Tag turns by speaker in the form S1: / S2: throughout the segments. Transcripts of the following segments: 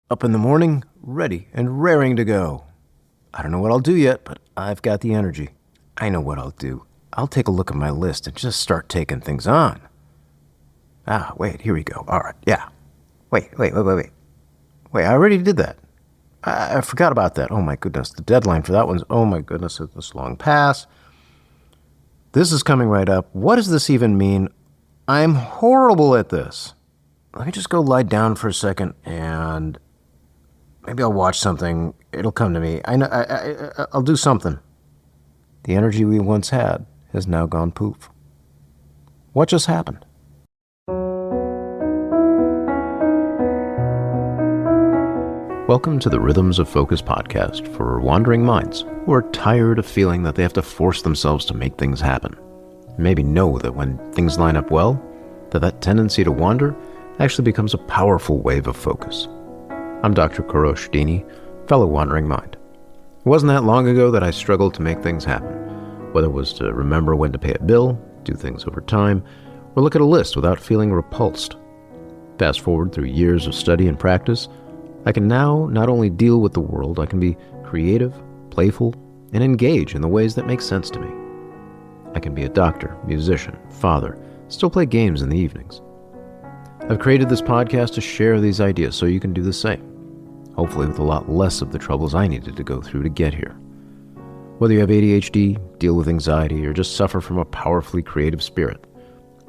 S1: Up in the morning, ready and raring to go. I don't know what I'll do yet, but I've got the energy. I know what I'll do. I'll take a look at my list and just start taking things on. Wait, here we go. All right, yeah. Wait, I already did that. I forgot about that. Oh my goodness, the deadline for that one's, oh my goodness, it's long past. This is coming right up. What does this even mean? I'm horrible at this. Let me just go lie down for a second and maybe I'll watch something. It'll come to me. I'll do something. The energy we once had has now gone poof. What just happened? Welcome to the Rhythms of Focus podcast for wandering minds who are tired of feeling that they have to force themselves to make things happen. Maybe know that when things line up well, that tendency to wander actually becomes a powerful wave of focus. I'm Dr. Kourosh Dini, fellow wandering mind. It wasn't that long ago that I struggled to make things happen, whether it was to remember when to pay a bill, do things over time, or look at a list without feeling repulsed. Fast forward through years of study and practice, I can now not only deal with the world, I can be creative, playful, and engage in the ways that make sense to me. I can be a doctor, musician, father, still play games in the evenings. I've created this podcast to share these ideas so you can do the same, hopefully with a lot less of the troubles I needed to go through to get here. Whether you have ADHD, deal with anxiety, or just suffer from a powerfully creative spirit,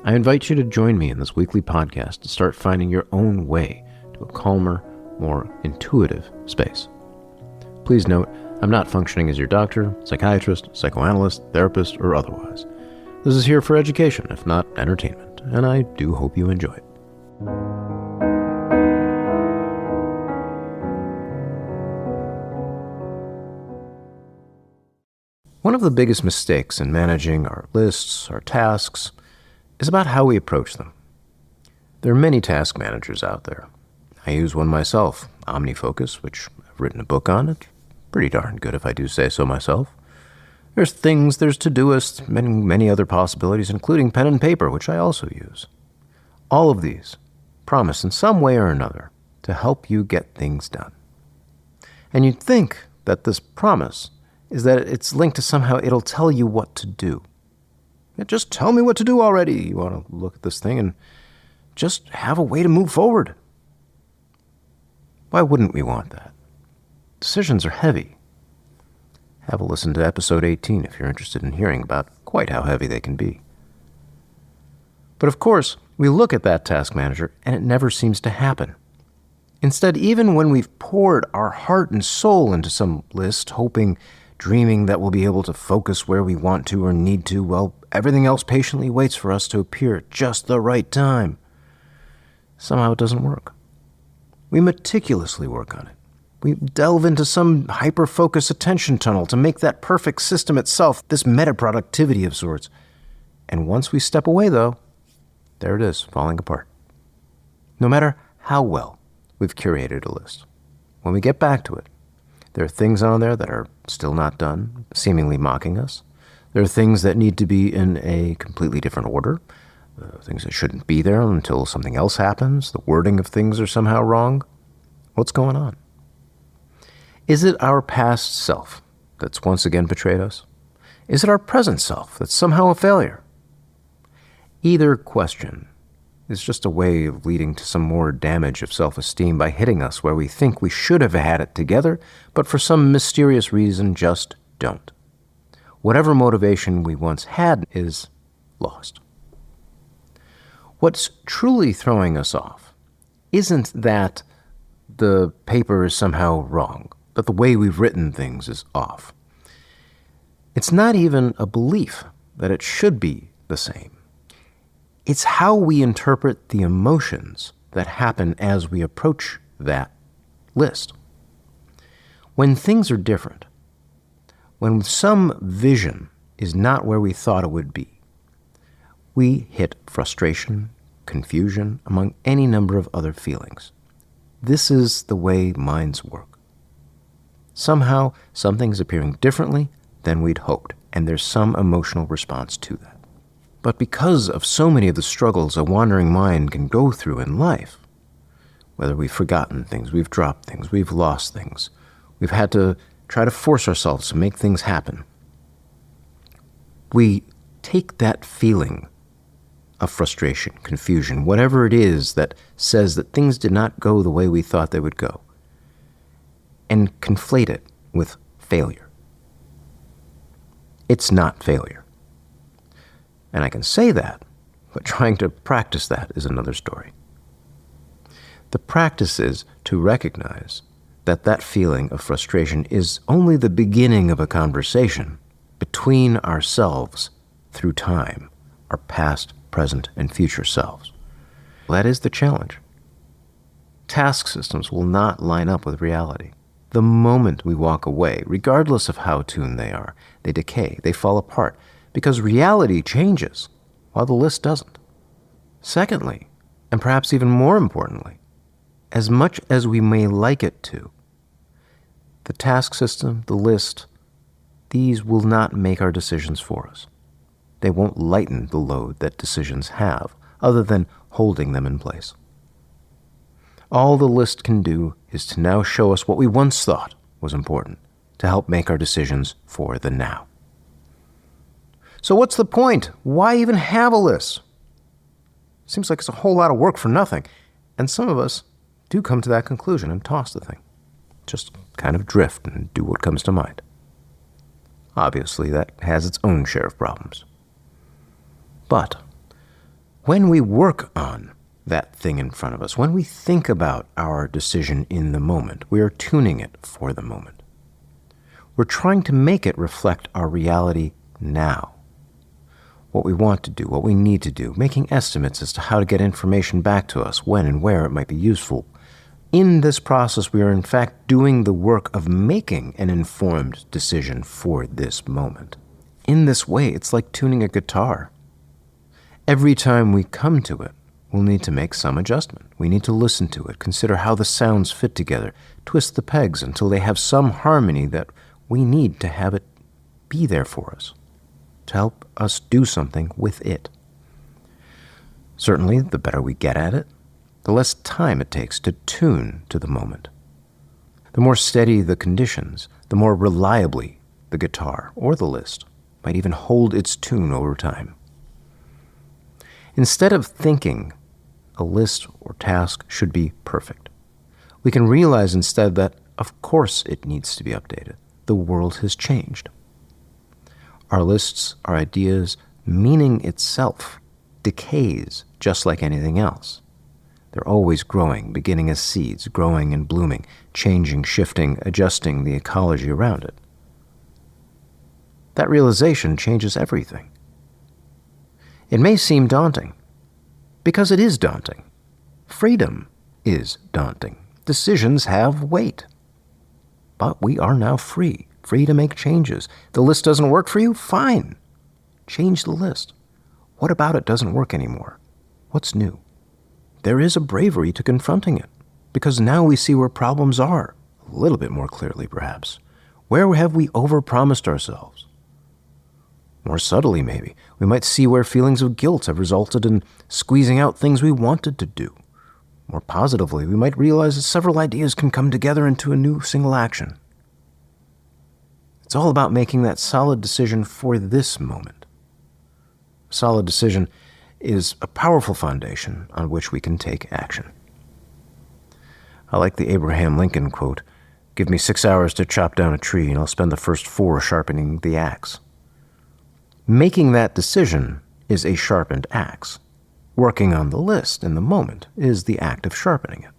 S1: I invite you to join me in this weekly podcast to start finding your own way to a calmer, more intuitive space. Please note, I'm not functioning as your doctor, psychiatrist, psychoanalyst, therapist, or otherwise. This is here for education, if not entertainment, and I do hope you enjoy it. One of the biggest mistakes in managing our lists, our tasks, is about how we approach them. There are many task managers out there. I use one myself, OmniFocus, which I've written a book on. It's pretty darn good if I do say so myself. There's Todoist, many other possibilities, including pen and paper, which I also use. All of these promise in some way or another to help you get things done. And you'd think that this promise is that it's linked to somehow it'll tell you what to do. Just tell me what to do already. You want to look at this thing and just have a way to move forward. Why wouldn't we want that? Decisions are heavy. Have a listen to episode 18 if you're interested in hearing about quite how heavy they can be. But of course, we look at that task manager and it never seems to happen. Instead, even when we've poured our heart and soul into some list, dreaming that we'll be able to focus where we want to or need to, well, everything else patiently waits for us to appear at just the right time. Somehow it doesn't work. We meticulously work on it. We delve into some hyper-focus attention tunnel to make that perfect system itself, this meta-productivity of sorts. And once we step away, though, there it is, falling apart. No matter how well we've curated a list, when we get back to it, there are things on there that are still not done, seemingly mocking us. There are things that need to be in a completely different order, things that shouldn't be there until something else happens. The wording of things are somehow wrong. What's going on? Is it our past self that's once again betrayed us? Is it our present self that's somehow a failure? Either question is just a way of leading to some more damage of self-esteem by hitting us where we think we should have had it together, but for some mysterious reason just don't. Whatever motivation we once had is lost. What's truly throwing us off isn't that the paper is somehow wrong, that the way we've written things is off. It's not even a belief that it should be the same. It's how we interpret the emotions that happen as we approach that list. When things are different, when some vision is not where we thought it would be, we hit frustration, confusion, among any number of other feelings. This is the way minds work. Somehow, something's appearing differently than we'd hoped, and there's some emotional response to that. But because of so many of the struggles a wandering mind can go through in life, whether we've forgotten things, we've dropped things, we've lost things, we've had to try to force ourselves to make things happen. We take that feeling of frustration, confusion, whatever it is that says that things did not go the way we thought they would go, and conflate it with failure. It's not failure. And I can say that, but trying to practice that is another story. The practice is to recognize that that feeling of frustration is only the beginning of a conversation between ourselves through time, our past, present, and future selves. That is the challenge. Task systems will not line up with reality. The moment we walk away, regardless of how tuned they are, they decay, they fall apart, because reality changes while the list doesn't. Secondly, and perhaps even more importantly, as much as we may like it to, the task system, the list, these will not make our decisions for us. They won't lighten the load that decisions have, other than holding them in place. All the list can do is to now show us what we once thought was important, to help make our decisions for the now. So what's the point? Why even have a list? Seems like it's a whole lot of work for nothing. And some of us do come to that conclusion and toss the thing. Just kind of drift and do what comes to mind. Obviously, that has its own share of problems. But when we work on that thing in front of us, when we think about our decision in the moment, we are tuning it for the moment. We're trying to make it reflect our reality now. What we want to do, what we need to do, making estimates as to how to get information back to us, when and where it might be useful. In this process, we are in fact doing the work of making an informed decision for this moment. In this way, it's like tuning a guitar. Every time we come to it, we'll need to make some adjustment. We need to listen to it, consider how the sounds fit together, twist the pegs until they have some harmony that we need to have it be there for us, to help us do something with it. Certainly, the better we get at it, the less time it takes to tune to the moment. The more steady the conditions, the more reliably the guitar or the list might even hold its tune over time. Instead of thinking a list or task should be perfect, we can realize instead that, of course, it needs to be updated. The world has changed. Our lists, our ideas, meaning itself, decays just like anything else. They're always growing, beginning as seeds, growing and blooming, changing, shifting, adjusting the ecology around it. That realization changes everything. It may seem daunting, because it is daunting. Freedom is daunting. Decisions have weight. But we are now free to make changes. The list doesn't work for you? Fine. Change the list. What about it doesn't work anymore? What's new? There is a bravery to confronting it, because now we see where problems are, a little bit more clearly perhaps. Where have we overpromised ourselves? More subtly, maybe, we might see where feelings of guilt have resulted in squeezing out things we wanted to do. More positively, we might realize that several ideas can come together into a new single action. It's all about making that solid decision for this moment. A solid decision is a powerful foundation on which we can take action. I like the Abraham Lincoln quote, "Give me 6 hours to chop down a tree, and I'll spend the first 4 sharpening the axe." Making that decision is a sharpened axe. Working on the list in the moment is the act of sharpening it.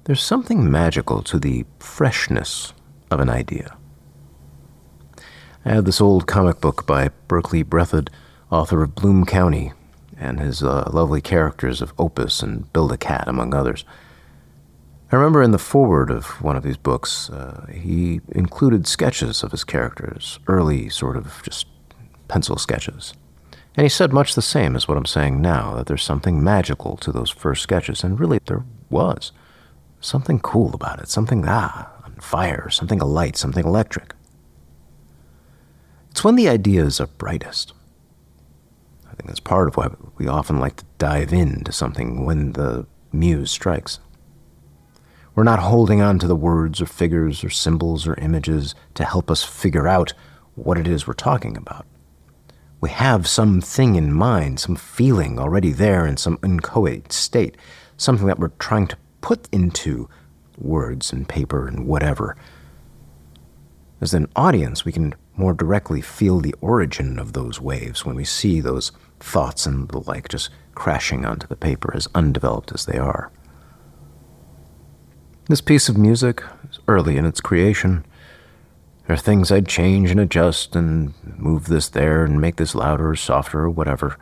S1: There's something magical to the freshness of an idea. I had this old comic book by Berkeley Breathed, author of Bloom County, and his lovely characters of Opus and Build-A-Cat, among others. I remember in the foreword of one of these books, he included sketches of his characters, early sort of just pencil sketches. And he said much the same as what I'm saying now, that there's something magical to those first sketches, and really there was. Something cool about it, something on fire, something alight, something electric. It's when the ideas are brightest. I think that's part of why we often like to dive into something when the muse strikes. We're not holding on to the words or figures or symbols or images to help us figure out what it is we're talking about. We have something in mind, some feeling already there in some inchoate state, something that we're trying to put into words and paper and whatever. As an audience, we can more directly feel the origin of those waves when we see those thoughts and the like just crashing onto the paper as undeveloped as they are. This piece of music is early in its creation. There are things I'd change and adjust and move this there and make this louder or softer or whatever.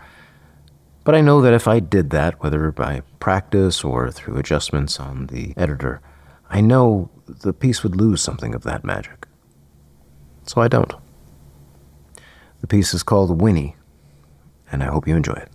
S1: But I know that if I did that, whether by practice or through adjustments on the editor, I know the piece would lose something of that magic. So I don't. The piece is called Winnie, and I hope you enjoy it.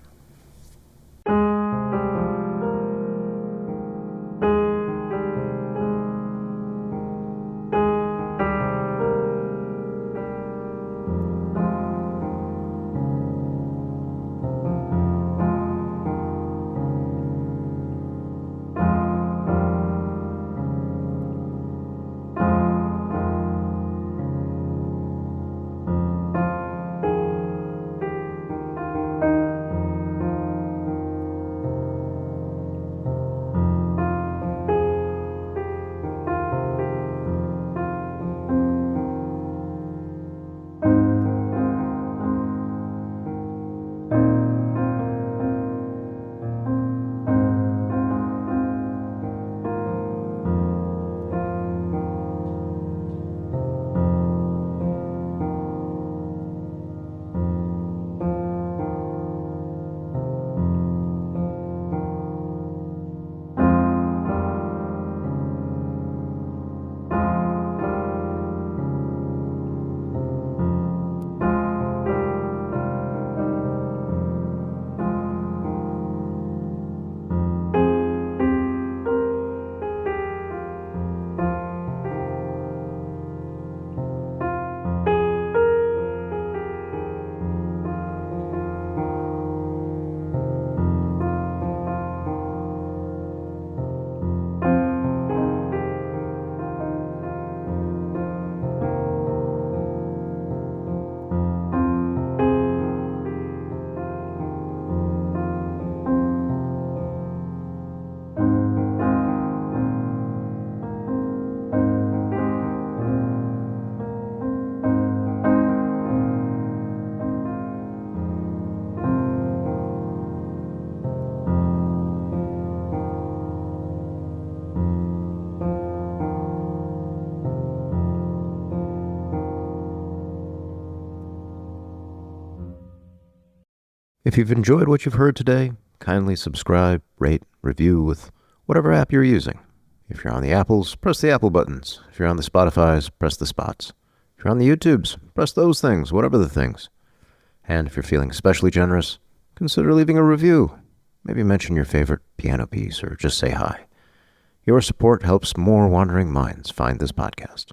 S1: If you've enjoyed what you've heard today, kindly subscribe, rate, review with whatever app you're using. If you're on the Apples, press the Apple buttons. If you're on the Spotifys, press the spots. If you're on the YouTubes, press those things, whatever the things. And if you're feeling especially generous, consider leaving a review. Maybe mention your favorite piano piece or just say hi. Your support helps more wandering minds find this podcast.